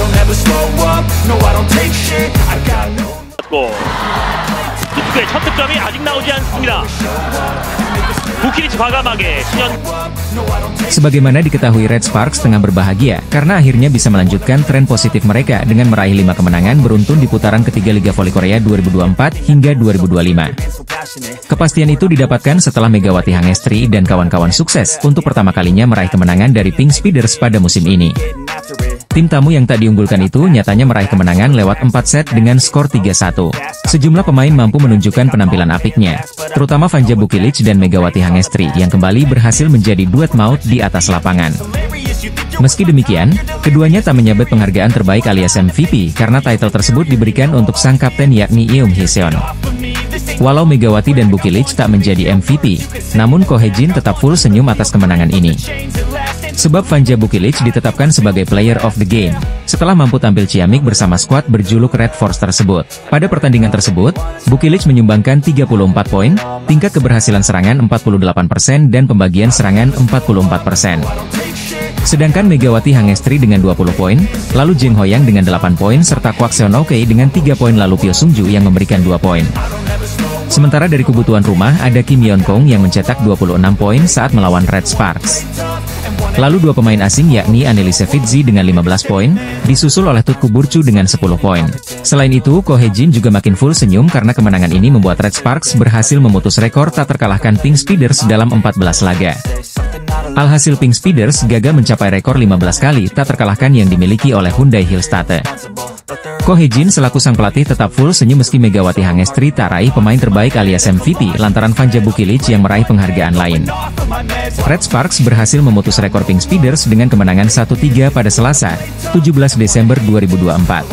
don't ever slow up, no I don't take shit, I got no. 투수의 첫 득점이 아직 나오지 않습니다. 부킬리치 과감하게 신현. Sebagaimana diketahui, Red Sparks tengah berbahagia karena akhirnya bisa melanjutkan tren positif mereka dengan meraih 5 kemenangan beruntun di putaran ketiga Liga Voli Korea 2024 hingga 2025. Kepastian itu didapatkan setelah Megawati Hangestri dan kawan-kawan sukses untuk pertama kalinya meraih kemenangan dari Pink Speeders pada musim ini. Tim tamu yang tak diunggulkan itu nyatanya meraih kemenangan lewat 4 set dengan skor 3-1. Sejumlah pemain mampu menunjukkan penampilan apiknya, terutama Vanja Bukilic dan Megawati Hangestri yang kembali berhasil menjadi duet maut di atas lapangan. Meski demikian, keduanya tak menyabet penghargaan terbaik alias MVP karena title tersebut diberikan untuk sang kapten yakni Eum Hee-seon. Walau Megawati dan Bukilic tak menjadi MVP, namun Ko Hee-jin tetap full senyum atas kemenangan ini. Sebab Vanja Bukilic ditetapkan sebagai Player of the Game, setelah mampu tampil ciamik bersama skuad berjuluk Red Force tersebut. Pada pertandingan tersebut, Bukilic menyumbangkan 34 poin, tingkat keberhasilan serangan 48% dan pembagian serangan 44%. Sedangkan Megawati Hangestri dengan 20 poin, lalu Jeng Hoyang dengan 8 poin serta Kwak Seon-ok dengan 3 poin lalu Pyo Sung-ju yang memberikan 2 poin. Sementara dari kubu tuan rumah ada Kim Yeon-kong yang mencetak 26 poin saat melawan Red Sparks. Lalu dua pemain asing yakni Annelise Fitzi dengan 15 poin, disusul oleh Tutku Burcu dengan 10 poin. Selain itu, Ko Hee-jin juga makin full senyum karena kemenangan ini membuat Red Sparks berhasil memutus rekor tak terkalahkan Pink Speeders dalam 14 laga. Alhasil Pink Speeders gagal mencapai rekor 15 kali tak terkalahkan yang dimiliki oleh Hyundai Hillstate. Ko Hee-jin selaku sang pelatih tetap full senyum meski Megawati Hangestri tak raih pemain terbaik alias MVP lantaran Vanja Bukilic yang meraih penghargaan lain. Red Sparks berhasil memutus rekor Pink Speeders dengan kemenangan 1-3 pada Selasa, 17 Desember 2024.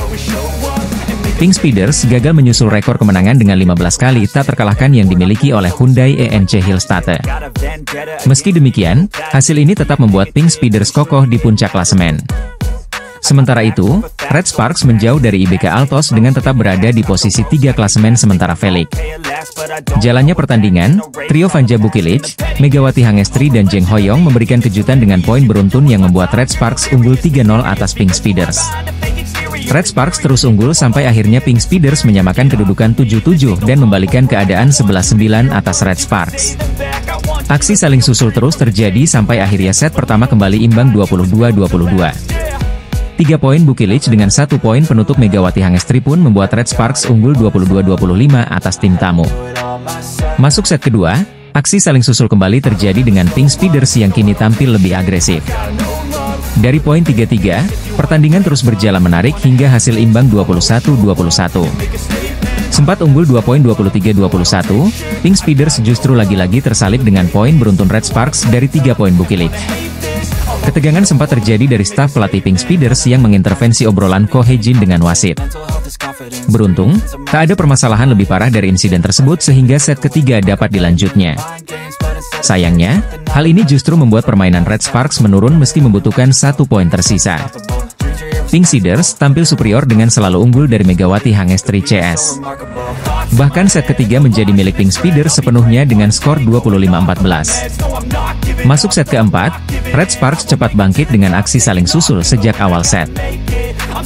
Pink Speeders gagal menyusul rekor kemenangan dengan 15 kali tak terkalahkan yang dimiliki oleh Hyundai ENC Hillstate. Meski demikian, hasil ini tetap membuat Pink Speeders kokoh di puncak klasemen. Sementara itu, Red Sparks menjauh dari IBK Altos dengan tetap berada di posisi 3 klasemen sementara Felix. Jalannya pertandingan, trio Vanja Bukilic, Megawati Hangestri dan Jeng Hoyong memberikan kejutan dengan poin beruntun yang membuat Red Sparks unggul 3-0 atas Pink Speeders. Red Sparks terus unggul sampai akhirnya Pink Speeders menyamakan kedudukan 7-7 dan membalikan keadaan 11-9 atas Red Sparks. Aksi saling susul terus terjadi sampai akhirnya set pertama kembali imbang 22-22. 3 poin Bukilic dengan 1 poin penutup Megawati Hangestri pun membuat Red Sparks unggul 22-25 atas tim tamu. Masuk set kedua, aksi saling susul kembali terjadi dengan Pink Speeders yang kini tampil lebih agresif. Dari poin 3-3, pertandingan terus berjalan menarik hingga hasil imbang 21-21. Sempat unggul 2 poin 23-21, Pink Speeders justru lagi-lagi tersalip dengan poin beruntun Red Sparks dari 3 poin Bukilic. Ketegangan sempat terjadi dari staf pelatih Pink Speeders yang mengintervensi obrolan Ko Hee-jin dengan wasit. Beruntung, tak ada permasalahan lebih parah dari insiden tersebut sehingga set ketiga dapat dilanjutnya. Sayangnya, hal ini justru membuat permainan Red Sparks menurun meski membutuhkan 1 poin tersisa. Pink Speeders tampil superior dengan selalu unggul dari Megawati Hangestri CS. Bahkan set ketiga menjadi milik Pink Speeders sepenuhnya dengan skor 25-14. Masuk set keempat, Red Sparks cepat bangkit dengan aksi saling susul sejak awal set.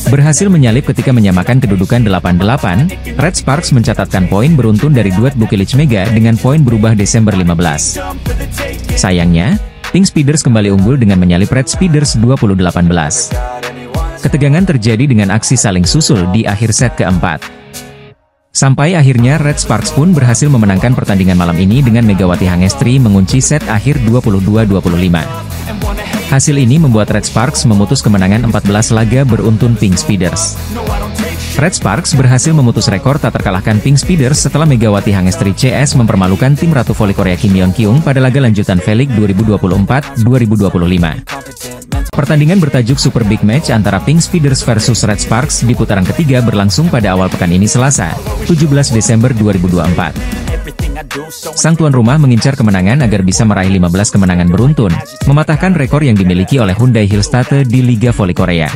Berhasil menyalip ketika menyamakan kedudukan 8-8, Red Sparks mencatatkan poin beruntun dari duet Bukilic Mega dengan poin berubah Desember 15. Sayangnya, Pink Speeders kembali unggul dengan menyalip Red Speeders 28-18. Ketegangan terjadi dengan aksi saling susul di akhir set keempat. Sampai akhirnya Red Sparks pun berhasil memenangkan pertandingan malam ini dengan Megawati Hangestri mengunci set akhir 22-25. Hasil ini membuat Red Sparks memutus kemenangan 14 laga beruntun Pink Speeders. Red Sparks berhasil memutus rekor tak terkalahkan Pink Speeders setelah Megawati Hangestri CS mempermalukan tim Ratu Voli Korea Kim Yeon-kyung pada laga lanjutan Felix 2024-2025. Pertandingan bertajuk Super Big Match antara Pink Speeders versus Red Sparks di putaran ketiga berlangsung pada awal pekan ini Selasa, 17 Desember 2024. Sang tuan rumah mengincar kemenangan agar bisa meraih 15 kemenangan beruntun, mematahkan rekor yang dimiliki oleh Hyundai Hillstate di Liga Voli Korea.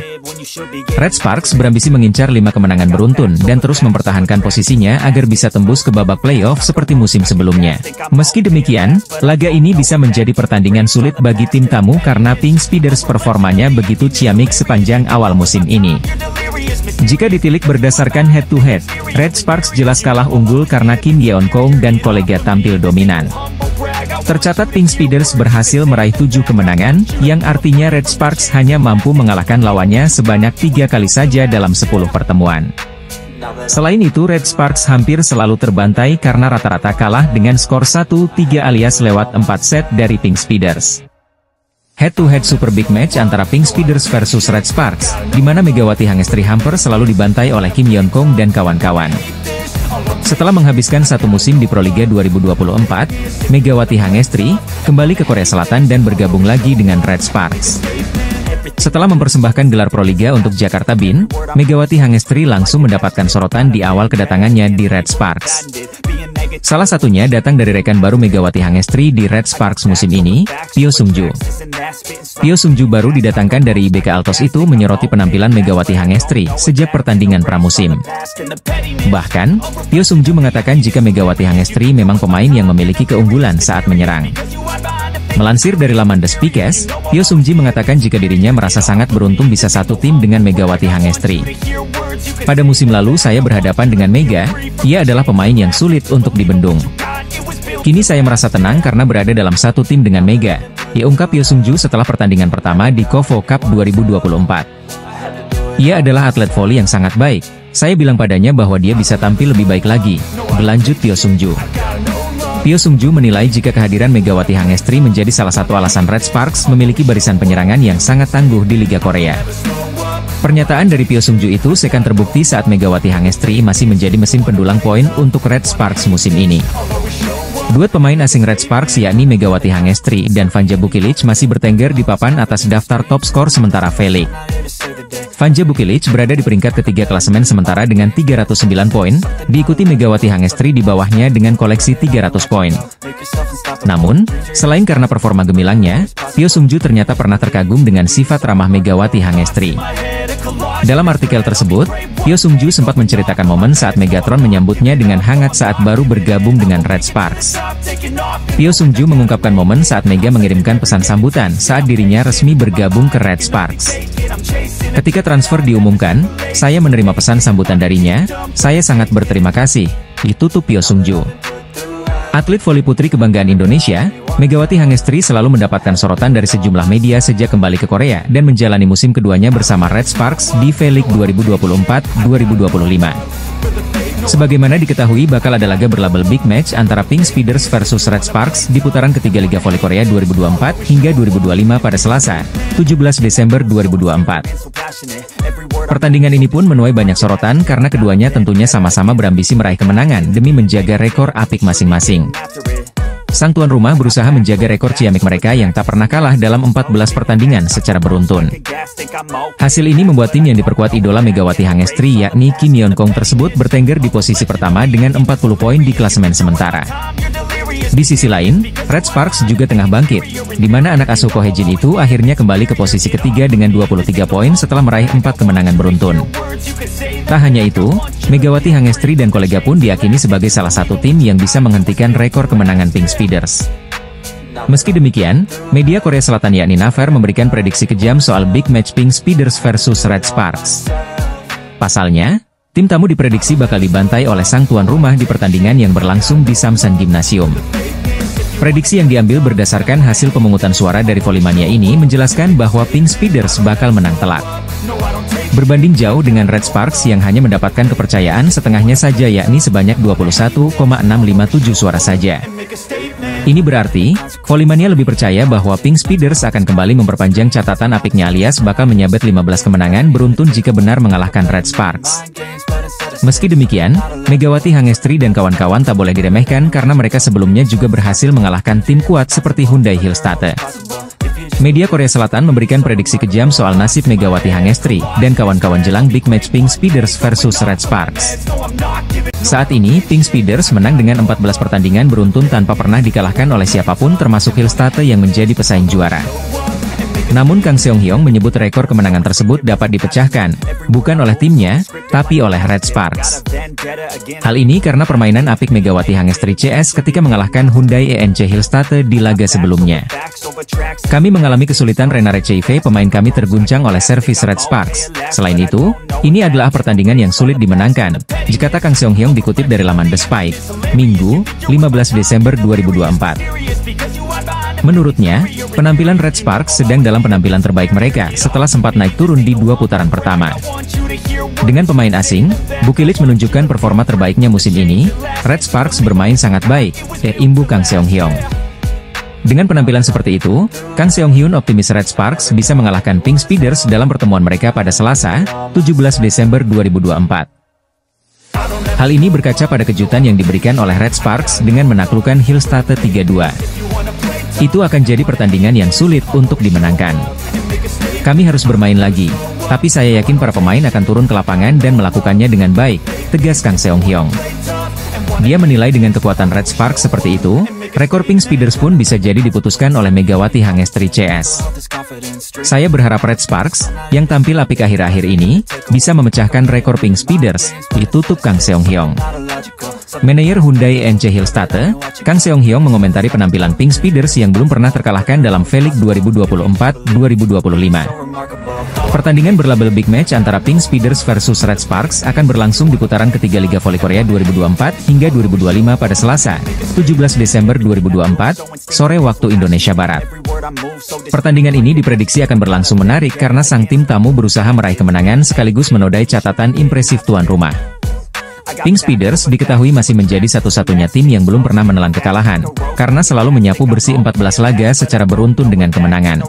Red Sparks berambisi mengincar 5 kemenangan beruntun dan terus mempertahankan posisinya agar bisa tembus ke babak playoff seperti musim sebelumnya. Meski demikian, laga ini bisa menjadi pertandingan sulit bagi tim tamu karena Pink Speeders performanya begitu ciamik sepanjang awal musim ini. Jika ditilik berdasarkan head-to-head, Red Sparks jelas kalah unggul karena Kim Yeon-kong dan kolega tampil dominan. Tercatat Pink Speeders berhasil meraih 7 kemenangan, yang artinya Red Sparks hanya mampu mengalahkan lawannya sebanyak 3 kali saja dalam 10 pertemuan. Selain itu Red Sparks hampir selalu terbantai karena rata-rata kalah dengan skor 1-3 alias lewat 4 set dari Pink Speeders. Head-to-head super big match antara Pink Speeders versus Red Sparks, di mana Megawati Hangestri hampir selalu dibantai oleh Kim Yeon-kong dan kawan-kawan. Setelah menghabiskan satu musim di Proliga 2024, Megawati Hangestri kembali ke Korea Selatan dan bergabung lagi dengan Red Sparks. Setelah mempersembahkan gelar Proliga untuk Jakarta Bin, Megawati Hangestri langsung mendapatkan sorotan di awal kedatangannya di Red Sparks. Salah satunya datang dari rekan baru Megawati Hangestri di Red Sparks musim ini, Pyo Sung-ju. Pyo Sung-ju baru didatangkan dari IBK Altos itu menyoroti penampilan Megawati Hangestri sejak pertandingan pramusim. Bahkan, Pyo Sung-ju mengatakan jika Megawati Hangestri memang pemain yang memiliki keunggulan saat menyerang. Melansir dari laman The Speakers, Pyo Sung-ji mengatakan jika dirinya merasa sangat beruntung bisa satu tim dengan Megawati Hangestri. Pada musim lalu saya berhadapan dengan Mega, ia adalah pemain yang sulit untuk dibendung. Kini saya merasa tenang karena berada dalam satu tim dengan Mega, ungkap Pyo Sung-ju setelah pertandingan pertama di KOFO Cup 2024. Ia adalah atlet voli yang sangat baik, saya bilang padanya bahwa dia bisa tampil lebih baik lagi, berlanjut Pyo Sung-ju. Pyo Sung-ju menilai jika kehadiran Megawati Hangestri menjadi salah satu alasan Red Sparks memiliki barisan penyerangan yang sangat tangguh di Liga Korea. Pernyataan dari Pyo Sung-ju itu seakan terbukti saat Megawati Hangestri masih menjadi mesin pendulang poin untuk Red Sparks musim ini. Duet pemain asing Red Sparks yakni Megawati Hangestri dan Vanja Bukilic masih bertengger di papan atas daftar top skor sementara V-League. Vanja Bukilic berada di peringkat ketiga klasemen sementara dengan 309 poin, diikuti Megawati Hangestri di bawahnya dengan koleksi 300 poin. Namun, selain karena performa gemilangnya, Pyo Sung-ju ternyata pernah terkagum dengan sifat ramah Megawati Hangestri. Dalam artikel tersebut, Pyo Sung-ju sempat menceritakan momen saat Megatron menyambutnya dengan hangat saat baru bergabung dengan Red Sparks. Pyo Sung-ju mengungkapkan momen saat Mega mengirimkan pesan sambutan saat dirinya resmi bergabung ke Red Sparks. Ketika transfer diumumkan, saya menerima pesan sambutan darinya, saya sangat berterima kasih, ditutup Pyo Sung-ju. Atlet voli putri kebanggaan Indonesia, Megawati Hangestri selalu mendapatkan sorotan dari sejumlah media sejak kembali ke Korea dan menjalani musim keduanya bersama Red Sparks di V-League 2024-2025. Sebagaimana diketahui bakal ada laga berlabel Big Match antara Pink Speeders versus Red Sparks di putaran ketiga Liga Voli Korea 2024 hingga 2025 pada Selasa, 17 Desember 2024. Pertandingan ini pun menuai banyak sorotan karena keduanya tentunya sama-sama berambisi meraih kemenangan demi menjaga rekor apik masing-masing. Sang tuan rumah berusaha menjaga rekor ciamik mereka yang tak pernah kalah dalam 14 pertandingan secara beruntun. Hasil ini membuat tim yang diperkuat idola Megawati Hangestri yakni Kim Yeon-kong tersebut bertengger di posisi pertama dengan 40 poin di klasemen sementara. Di sisi lain, Red Sparks juga tengah bangkit, di mana anak asuh Ko Hae-jin itu akhirnya kembali ke posisi ketiga dengan 23 poin setelah meraih 4 kemenangan beruntun. Tak hanya itu, Megawati Hangestri dan kolega pun diyakini sebagai salah satu tim yang bisa menghentikan rekor kemenangan Pink Speeders. Meski demikian, media Korea Selatan yakni Naver memberikan prediksi kejam soal Big Match Pink Speeders versus Red Sparks. Pasalnya, tim tamu diprediksi bakal dibantai oleh sang tuan rumah di pertandingan yang berlangsung di Samsan Gymnasium. Prediksi yang diambil berdasarkan hasil pemungutan suara dari Volimania ini menjelaskan bahwa Pink Speeders bakal menang telak. Berbanding jauh dengan Red Sparks yang hanya mendapatkan kepercayaan setengahnya saja yakni sebanyak 21,657 suara saja. Ini berarti, Volimania lebih percaya bahwa Pink Speeders akan kembali memperpanjang catatan apiknya alias bakal menyabet 15 kemenangan beruntun jika benar mengalahkan Red Sparks. Meski demikian, Megawati Hangestri dan kawan-kawan tak boleh diremehkan karena mereka sebelumnya juga berhasil mengalahkan tim kuat seperti Hyundai Hillstate. Media Korea Selatan memberikan prediksi kejam soal nasib Megawati Hangestri dan kawan-kawan jelang Big Match Pink Speeders versus Red Sparks. Saat ini, Pink Speeders menang dengan 14 pertandingan beruntun tanpa pernah dikalahkan oleh siapapun termasuk Hillstate yang menjadi pesaing juara. Namun Kang Seong Hyung menyebut rekor kemenangan tersebut dapat dipecahkan, bukan oleh timnya, tapi oleh Red Sparks. Hal ini karena permainan apik Megawati Hangestri CS ketika mengalahkan Hyundai ENC Hillstate di laga sebelumnya. Kami mengalami kesulitan Renare CV, pemain kami terguncang oleh servis Red Sparks. Selain itu, ini adalah pertandingan yang sulit dimenangkan, dikata Kang Seong Hyung dikutip dari laman The Spike, Minggu, 15 Desember 2024. Menurutnya, penampilan Red Sparks sedang dalam penampilan terbaik mereka setelah sempat naik turun di 2 putaran pertama. Dengan pemain asing, Bukilic menunjukkan performa terbaiknya musim ini. Red Sparks bermain sangat baik, imbu Kang Seong Hyung. Dengan penampilan seperti itu, Kang Seong Hyun optimis Red Sparks bisa mengalahkan Pink Speeders dalam pertemuan mereka pada Selasa, 17 Desember 2024. Hal ini berkaca pada kejutan yang diberikan oleh Red Sparks dengan menaklukkan Hillstate 3-2. Itu akan jadi pertandingan yang sulit untuk dimenangkan. Kami harus bermain lagi, tapi saya yakin para pemain akan turun ke lapangan dan melakukannya dengan baik, tegas Kang Seong Hyung. Dia menilai dengan kekuatan Red Sparks seperti itu, rekor Pink Speeders pun bisa jadi diputuskan oleh Megawati Hangestri CS. Saya berharap Red Sparks, yang tampil apik akhir-akhir ini, bisa memecahkan rekor Pink Speeders, ditutup Kang Seong Hyung. Manajer Hyundai ENC Hillstate, Kang Seong Hyung mengomentari penampilan Pink Speeders yang belum pernah terkalahkan dalam V-League 2024-2025. Pertandingan berlabel Big Match antara Pink Speeders versus Red Sparks akan berlangsung di putaran ketiga Liga Voli Korea 2024 hingga 2025 pada Selasa, 17 Desember 2024, sore waktu Indonesia Barat. Pertandingan ini diprediksi akan berlangsung menarik karena sang tim tamu berusaha meraih kemenangan sekaligus menodai catatan impresif tuan rumah. Pink Speeders diketahui masih menjadi satu-satunya tim yang belum pernah menelan kekalahan, karena selalu menyapu bersih 14 laga secara beruntun dengan kemenangan.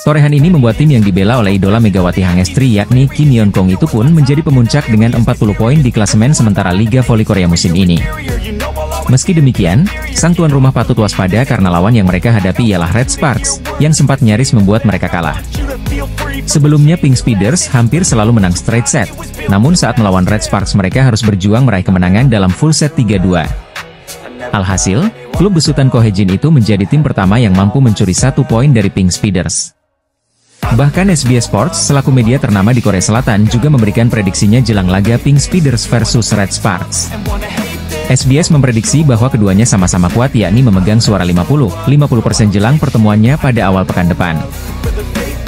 Torehan ini membuat tim yang dibela oleh idola Megawati Hangestri yakni Kim Yeon Kong itu pun menjadi pemuncak dengan 40 poin di klasemen sementara Liga Voli Korea musim ini. Meski demikian, sang tuan rumah patut waspada karena lawan yang mereka hadapi ialah Red Sparks, yang sempat nyaris membuat mereka kalah. Sebelumnya Pink Speeders hampir selalu menang straight set, namun saat melawan Red Sparks mereka harus berjuang meraih kemenangan dalam full set 3-2. Alhasil, klub besutan Kohejin itu menjadi tim pertama yang mampu mencuri 1 poin dari Pink Speeders. Bahkan SBS Sports selaku media ternama di Korea Selatan juga memberikan prediksinya jelang laga Pink Speeders versus Red Sparks. SBS memprediksi bahwa keduanya sama-sama kuat yakni memegang suara 50% jelang pertemuannya pada awal pekan depan.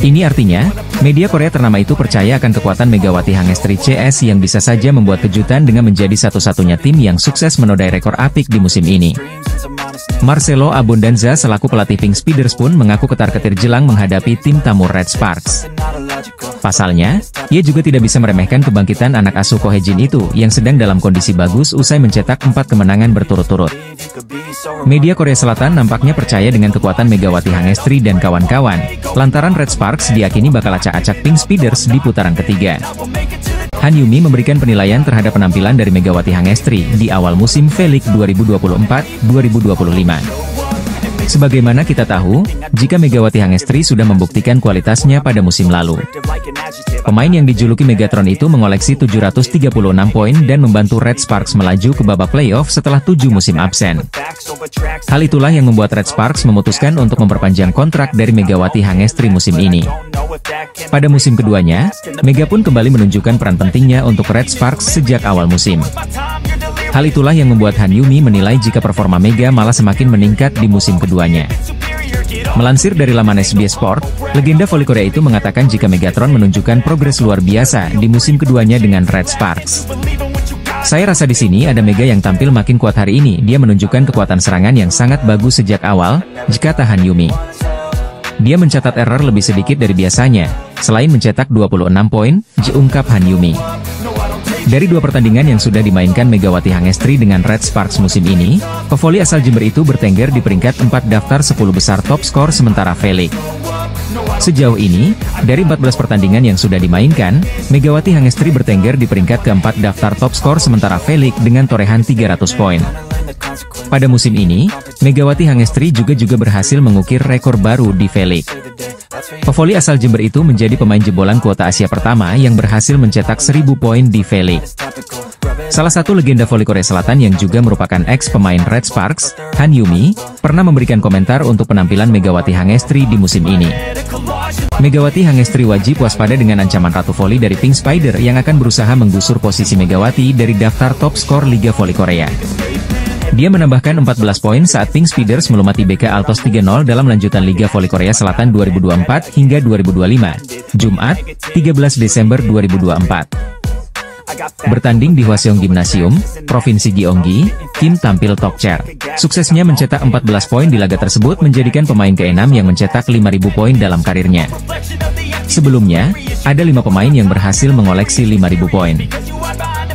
Ini artinya, media Korea ternama itu percaya akan kekuatan Megawati Hangestri CS yang bisa saja membuat kejutan dengan menjadi satu-satunya tim yang sukses menodai rekor apik di musim ini. Marcelo Abundanza selaku pelatih Pink Speeders pun mengaku ketar-ketir jelang menghadapi tim tamu Red Sparks. Pasalnya, ia juga tidak bisa meremehkan kebangkitan anak asuh Kohejin itu yang sedang dalam kondisi bagus usai mencetak 4 kemenangan berturut-turut. Media Korea Selatan nampaknya percaya dengan kekuatan Megawati Hangestri dan kawan-kawan, lantaran Red Sparks diyakini bakal acak-acak Pink Speeders di putaran ketiga. Han Yumi memberikan penilaian terhadap penampilan dari Megawati Hangestri di awal musim V-League 2024-2025. Sebagaimana kita tahu, jika Megawati Hangestri sudah membuktikan kualitasnya pada musim lalu. Pemain yang dijuluki Megatron itu mengoleksi 736 poin dan membantu Red Sparks melaju ke babak playoff setelah 7 musim absen. Hal itulah yang membuat Red Sparks memutuskan untuk memperpanjang kontrak dari Megawati Hangestri musim ini. Pada musim keduanya, Mega pun kembali menunjukkan peran pentingnya untuk Red Sparks sejak awal musim. Hal itulah yang membuat Han Yumi menilai jika performa Mega malah semakin meningkat di musim keduanya. Melansir dari laman SBS Sport, legenda voli Korea itu mengatakan jika Megatron menunjukkan progres luar biasa di musim keduanya dengan Red Sparks. Saya rasa di sini ada Mega yang tampil makin kuat hari ini. Dia menunjukkan kekuatan serangan yang sangat bagus sejak awal, jika Han Yumi. Dia mencatat error lebih sedikit dari biasanya, selain mencetak 26 poin, ungkap Han Yumi. Dari 2 pertandingan yang sudah dimainkan Megawati Hangestri dengan Red Sparks musim ini, pevoli asal Jember itu bertengger di peringkat 4 daftar 10 besar top skor sementara V-League. Sejauh ini, dari 14 pertandingan yang sudah dimainkan, Megawati Hangestri bertengger di peringkat keempat daftar top skor sementara V-League dengan torehan 300 poin. Pada musim ini, Megawati Hangestri juga berhasil mengukir rekor baru di V-League. Pevoli asal Jember itu menjadi pemain jebolan kuota Asia pertama yang berhasil mencetak 1000 poin di V-League. Salah satu legenda voli Korea Selatan yang juga merupakan ex-pemain Red Sparks, Han Yumi, pernah memberikan komentar untuk penampilan Megawati Hangestri di musim ini. Megawati Hangestri wajib waspada dengan ancaman Ratu Voli dari Pink Spider yang akan berusaha menggusur posisi Megawati dari daftar top skor Liga Voli Korea. Dia menambahkan 14 poin saat Pink Spiders melumati BK Altos 3-0 dalam lanjutan Liga Voli Korea Selatan 2024 hingga 2025, Jumat, 13 Desember 2024. Bertanding di Hwaseong Gymnasium, Provinsi Gyeonggi, Kim tampil top chair. Suksesnya mencetak 14 poin di laga tersebut menjadikan pemain ke-6 yang mencetak 5.000 poin dalam karirnya. Sebelumnya, ada 5 pemain yang berhasil mengoleksi 5.000 poin.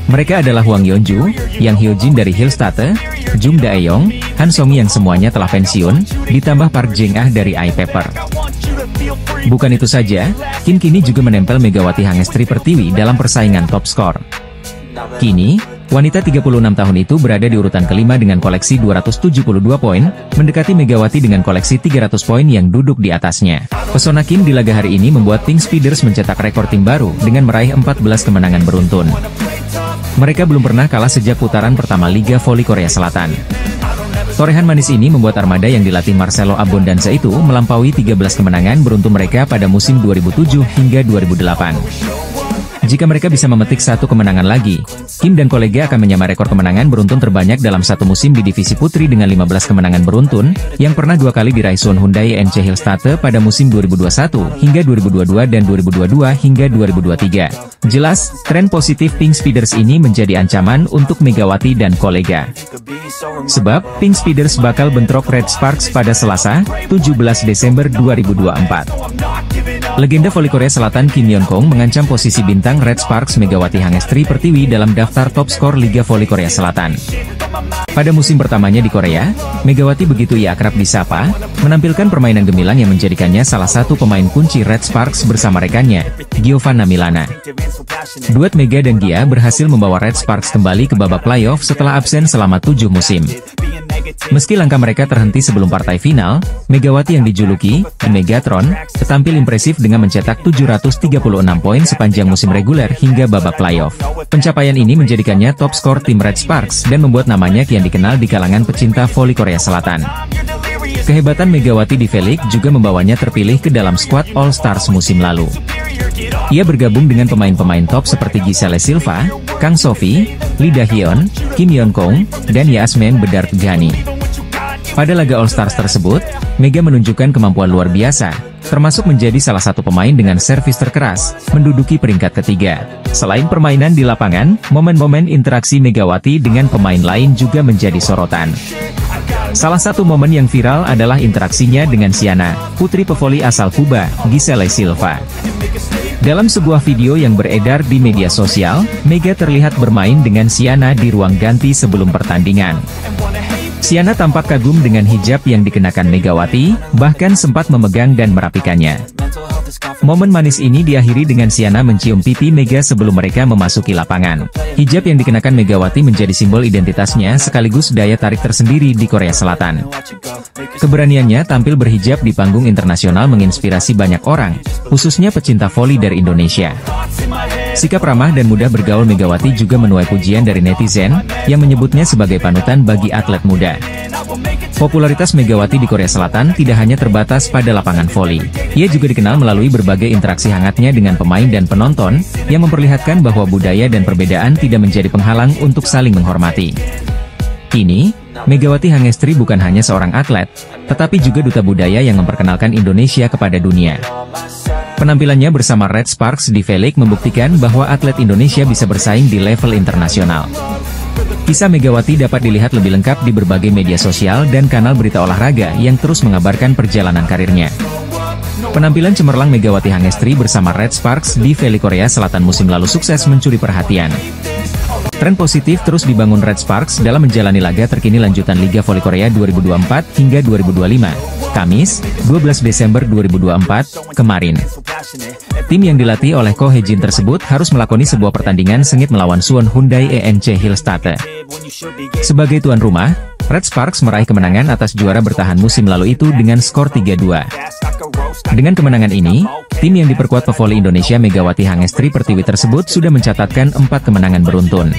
Mereka adalah Hwang Yeonju, Yang Hyojin dari Hillstate, Jung Dae-yong, Han Song yang semuanya telah pensiun, ditambah Park Jeng-ah dari iPaper. Bukan itu saja, Kim kini juga menempel Megawati Hangestri Pertiwi dalam persaingan top skor. Kini, wanita 36 tahun itu berada di urutan kelima dengan koleksi 272 poin, mendekati Megawati dengan koleksi 300 poin yang duduk di atasnya. Pesona Kim di laga hari ini membuat Pink Spiders mencetak rekor tim baru dengan meraih 14 kemenangan beruntun. Mereka belum pernah kalah sejak putaran pertama Liga Voli Korea Selatan. Torehan manis ini membuat armada yang dilatih Marcelo Abondanza itu melampaui 13 kemenangan beruntun mereka pada musim 2007 hingga 2008. Jika mereka bisa memetik satu kemenangan lagi, Kim dan kolega akan menyamai rekor kemenangan beruntun terbanyak dalam satu musim di divisi putri dengan 15 kemenangan beruntun, yang pernah 2 kali diraih Suwon Hyundai NC Hillstate pada musim 2021 hingga 2022 dan 2022 hingga 2023. Jelas, tren positif Pink Spiders ini menjadi ancaman untuk Megawati dan kolega. Sebab, Pink Spiders bakal bentrok Red Sparks pada Selasa, 17 Desember 2024. Legenda voli Korea Selatan Kim Yeon-kong mengancam posisi bintang Red Sparks Megawati Hangestri Pertiwi dalam daftar top skor Liga Voli Korea Selatan. Pada musim pertamanya di Korea, Megawati begitu ia akrab disapa, menampilkan permainan gemilang yang menjadikannya salah satu pemain kunci Red Sparks bersama rekannya, Giovanna Milana. Duet Mega dan Gia berhasil membawa Red Sparks kembali ke babak playoff setelah absen selama 7 musim. Meski langkah mereka terhenti sebelum partai final, Megawati yang dijuluki Megatron tampil impresif dengan mencetak 736 poin sepanjang musim reguler hingga babak playoff. Pencapaian ini menjadikannya top skor tim Red Sparks dan membuat namanya kian dikenal di kalangan pecinta voli Korea Selatan. Kehebatan Megawati di V-League juga membawanya terpilih ke dalam skuad All Stars musim lalu. Ia bergabung dengan pemain-pemain top seperti Giselle Silva, Kang Sophie, Lee Da-hyun, Kim Yeon-kong, dan Yasmin Bedard Ghani. Pada laga All Stars tersebut, Mega menunjukkan kemampuan luar biasa, termasuk menjadi salah satu pemain dengan servis terkeras, menduduki peringkat ketiga. Selain permainan di lapangan, momen-momen interaksi Megawati dengan pemain lain juga menjadi sorotan. Salah satu momen yang viral adalah interaksinya dengan Siana, putri pevoli asal Kuba, Giselle Silva. Dalam sebuah video yang beredar di media sosial, Mega terlihat bermain dengan Siana di ruang ganti sebelum pertandingan. Siana tampak kagum dengan hijab yang dikenakan Megawati, bahkan sempat memegang dan merapikannya. Momen manis ini diakhiri dengan Siana mencium pipi Mega sebelum mereka memasuki lapangan. Hijab yang dikenakan Megawati menjadi simbol identitasnya sekaligus daya tarik tersendiri di Korea Selatan. Keberaniannya tampil berhijab di panggung internasional menginspirasi banyak orang, khususnya pecinta voli dari Indonesia. Sikap ramah dan mudah bergaul Megawati juga menuai pujian dari netizen, yang menyebutnya sebagai panutan bagi atlet muda. Popularitas Megawati di Korea Selatan tidak hanya terbatas pada lapangan voli. Ia juga dikenal melalui berbagai interaksi hangatnya dengan pemain dan penonton, yang memperlihatkan bahwa budaya dan perbedaan tidak menjadi penghalang untuk saling menghormati. Kini, Megawati Hangestri bukan hanya seorang atlet, tetapi juga duta budaya yang memperkenalkan Indonesia kepada dunia. Penampilannya bersama Red Sparks di V-League membuktikan bahwa atlet Indonesia bisa bersaing di level internasional. Kisah Megawati dapat dilihat lebih lengkap di berbagai media sosial dan kanal berita olahraga yang terus mengabarkan perjalanan karirnya. Penampilan cemerlang Megawati Hangestri bersama Red Sparks di V-League Korea Selatan musim lalu sukses mencuri perhatian. Tren positif terus dibangun Red Sparks dalam menjalani laga terkini lanjutan Liga Voli Korea 2024 hingga 2025, Kamis, 12 Desember 2024, kemarin. Tim yang dilatih oleh Ko Hye-jin tersebut harus melakoni sebuah pertandingan sengit melawan Suwon Hyundai ENC Hillstate. Sebagai tuan rumah, Red Sparks meraih kemenangan atas juara bertahan musim lalu itu dengan skor 3-2. Dengan kemenangan ini, tim yang diperkuat pevoli Indonesia Megawati Hangestri Pertiwi tersebut sudah mencatatkan 4 kemenangan beruntun.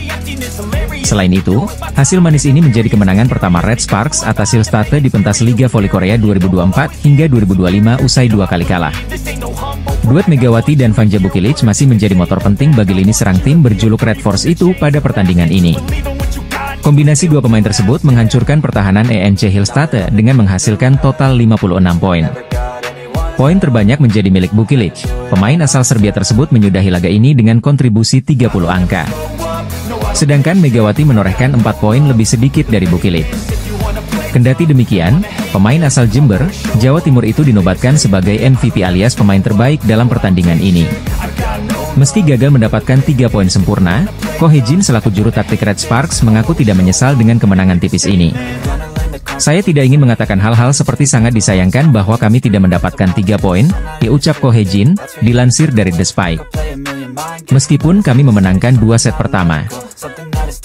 Selain itu, hasil manis ini menjadi kemenangan pertama Red Sparks atas Hillstate di pentas Liga Voli Korea 2024 hingga 2025 usai 2 kali kalah. Duet Megawati dan Vanja Bukilic masih menjadi motor penting bagi lini serang tim berjuluk Red Force itu pada pertandingan ini. Kombinasi dua pemain tersebut menghancurkan pertahanan ENC Hillstatte dengan menghasilkan total 56 poin. Poin terbanyak menjadi milik Bukilic. Pemain asal Serbia tersebut menyudahi laga ini dengan kontribusi 30 angka. Sedangkan Megawati menorehkan 4 poin lebih sedikit dari Bukilic. Kendati demikian, pemain asal Jember, Jawa Timur itu dinobatkan sebagai MVP alias pemain terbaik dalam pertandingan ini. Meski gagal mendapatkan 3 poin sempurna, Ko Hee-jin selaku juru taktik Red Sparks mengaku tidak menyesal dengan kemenangan tipis ini. Saya tidak ingin mengatakan hal-hal seperti sangat disayangkan bahwa kami tidak mendapatkan 3 poin, diucap Ko Hee-jin, dilansir dari The Spike. Meskipun kami memenangkan 2 set pertama.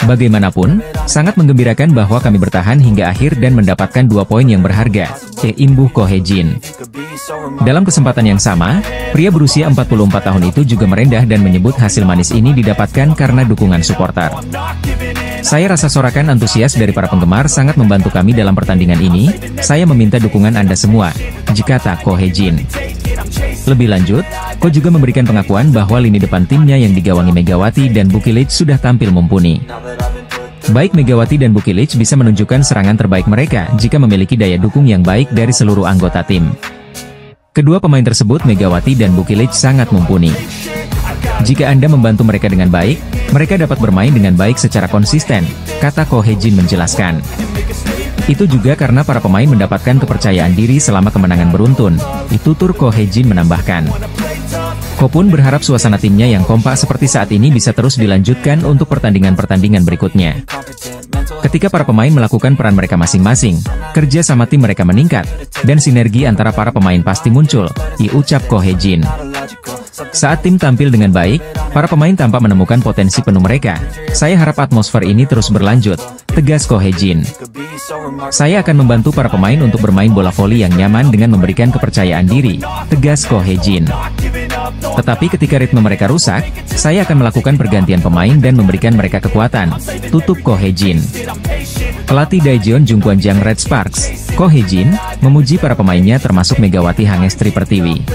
Bagaimanapun, sangat menggembirakan bahwa kami bertahan hingga akhir dan mendapatkan 2 poin yang berharga, imbuh Ko Hee-jin. Dalam kesempatan yang sama, pria berusia 44 tahun itu juga merendah dan menyebut hasil manis ini didapatkan karena dukungan supporter. Saya rasa sorakan antusias dari para penggemar sangat membantu kami dalam pertandingan ini, saya meminta dukungan Anda semua, jikata Ko Hee-jin. Lebih lanjut, Ko juga memberikan pengakuan bahwa lini depan timnya yang digawangi Megawati dan Bukilic sudah tampil mumpuni. Baik Megawati dan Bukilic bisa menunjukkan serangan terbaik mereka jika memiliki daya dukung yang baik dari seluruh anggota tim. Kedua pemain tersebut Megawati dan Bukilic sangat mumpuni. Jika Anda membantu mereka dengan baik, mereka dapat bermain dengan baik secara konsisten, kata Ko Hee-jin menjelaskan. Itu juga karena para pemain mendapatkan kepercayaan diri selama kemenangan beruntun, tutur Ko Hee-jin menambahkan. Ko pun berharap suasana timnya yang kompak seperti saat ini bisa terus dilanjutkan untuk pertandingan-pertandingan berikutnya. Ketika para pemain melakukan peran mereka masing-masing, kerja sama tim mereka meningkat, dan sinergi antara para pemain pasti muncul, ucap Ko Hee-jin. Saat tim tampil dengan baik, para pemain tampak menemukan potensi penuh mereka. Saya harap atmosfer ini terus berlanjut, tegas Ko Hee-jin. Saya akan membantu para pemain untuk bermain bola voli yang nyaman dengan memberikan kepercayaan diri, tegas Ko Hee-jin. Tetapi ketika ritme mereka rusak, saya akan melakukan pergantian pemain dan memberikan mereka kekuatan, tutup Ko Hee-jin. Pelatih Daejeon Jungkwanjang Red Sparks, Ko Hee-jin, memuji para pemainnya termasuk Megawati Hangestri Pertiwi.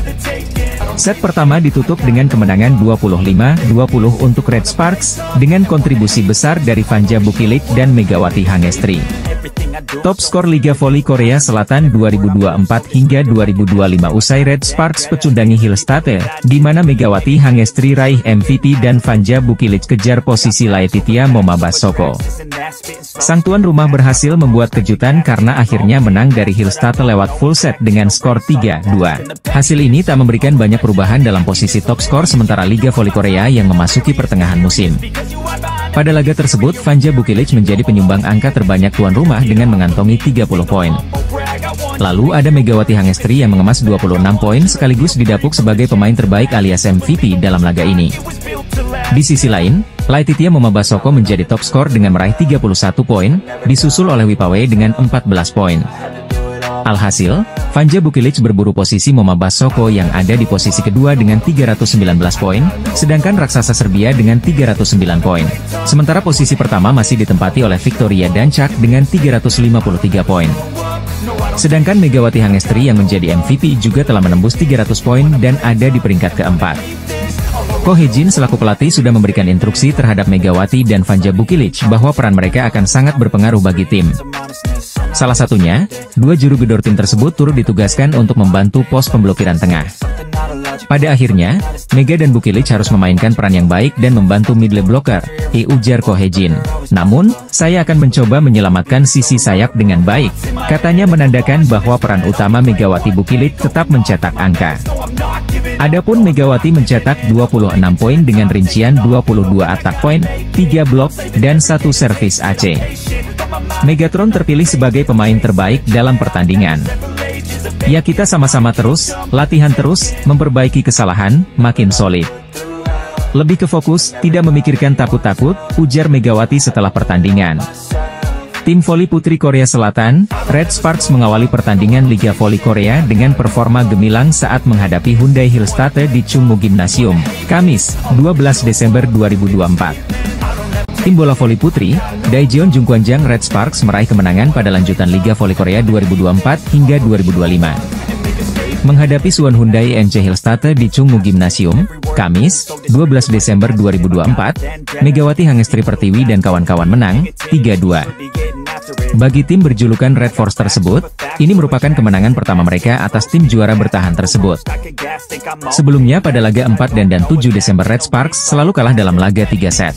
Set pertama ditutup dengan kemenangan 25-20 untuk Red Sparks, dengan kontribusi besar dari Vanja Bukilic dan Megawati Hangestri. Top skor Liga Voli Korea Selatan 2024 hingga 2025 usai Red Sparks pecundangi Hillstatte, di mana Megawati Hangestri raih MVP dan Vanja Bukilic kejar posisi Laetitia Momabasoko. Sang tuan rumah berhasil membuat kejutan karena akhirnya menang dari Hillstatte lewat full set dengan skor 3-2. Hasil ini tak memberikan banyak perubahan dalam posisi top skor sementara Liga Voli Korea yang memasuki pertengahan musim. Pada laga tersebut, Vanja Bukilic menjadi penyumbang angka terbanyak tuan rumah dengan mengantongi 30 poin. Lalu ada Megawati Hangestri yang mengemas 26 poin sekaligus didapuk sebagai pemain terbaik alias MVP dalam laga ini. Di sisi lain, Laetitia Momabasoko menjadi top skor dengan meraih 31 poin, disusul oleh Wipawe dengan 14 poin. Alhasil, Vanja Bukilic berburu posisi Momabasoko yang ada di posisi kedua dengan 319 poin, sedangkan raksasa Serbia dengan 309 poin. Sementara posisi pertama masih ditempati oleh Victoria Dancak dengan 353 poin. Sedangkan Megawati Hangestri yang menjadi MVP juga telah menembus 300 poin dan ada di peringkat keempat. Ko Hee-jin selaku pelatih sudah memberikan instruksi terhadap Megawati dan Vanja Bukilic bahwa peran mereka akan sangat berpengaruh bagi tim. Salah satunya, dua juru gedor tim tersebut turut ditugaskan untuk membantu pos pemblokiran tengah. Pada akhirnya, Mega dan Bukilic harus memainkan peran yang baik dan membantu middle blocker, ujar Ko Hee-jin. Namun, saya akan mencoba menyelamatkan sisi sayap dengan baik, katanya menandakan bahwa peran utama Megawati Bukilic tetap mencetak angka. Adapun Megawati mencetak 26 poin dengan rincian 22 atak poin, 3 blok, dan 1 servis AC. Megatron terpilih sebagai pemain terbaik dalam pertandingan. Ya kita sama-sama terus, latihan terus, memperbaiki kesalahan, makin solid. Lebih ke fokus, tidak memikirkan takut-takut, ujar Megawati setelah pertandingan. Tim voli putri Korea Selatan, Red Sparks mengawali pertandingan Liga Voli Korea dengan performa gemilang saat menghadapi Hyundai Hillstatte di Chungmu Gymnasium, Kamis, 12 Desember 2024. Tim bola voli putri, Daejeon Jungkwanjang Red Sparks meraih kemenangan pada lanjutan Liga Voli Korea 2024 hingga 2025. Menghadapi Suwon Hyundai NC Hillstate di Chungmu Gymnasium, Kamis, 12 Desember 2024, Megawati Hangestri Pertiwi dan kawan-kawan menang, 3-2. Bagi tim berjulukan Red Force tersebut, ini merupakan kemenangan pertama mereka atas tim juara bertahan tersebut. Sebelumnya pada laga 4 dan 7 Desember Red Sparks selalu kalah dalam laga 3 set.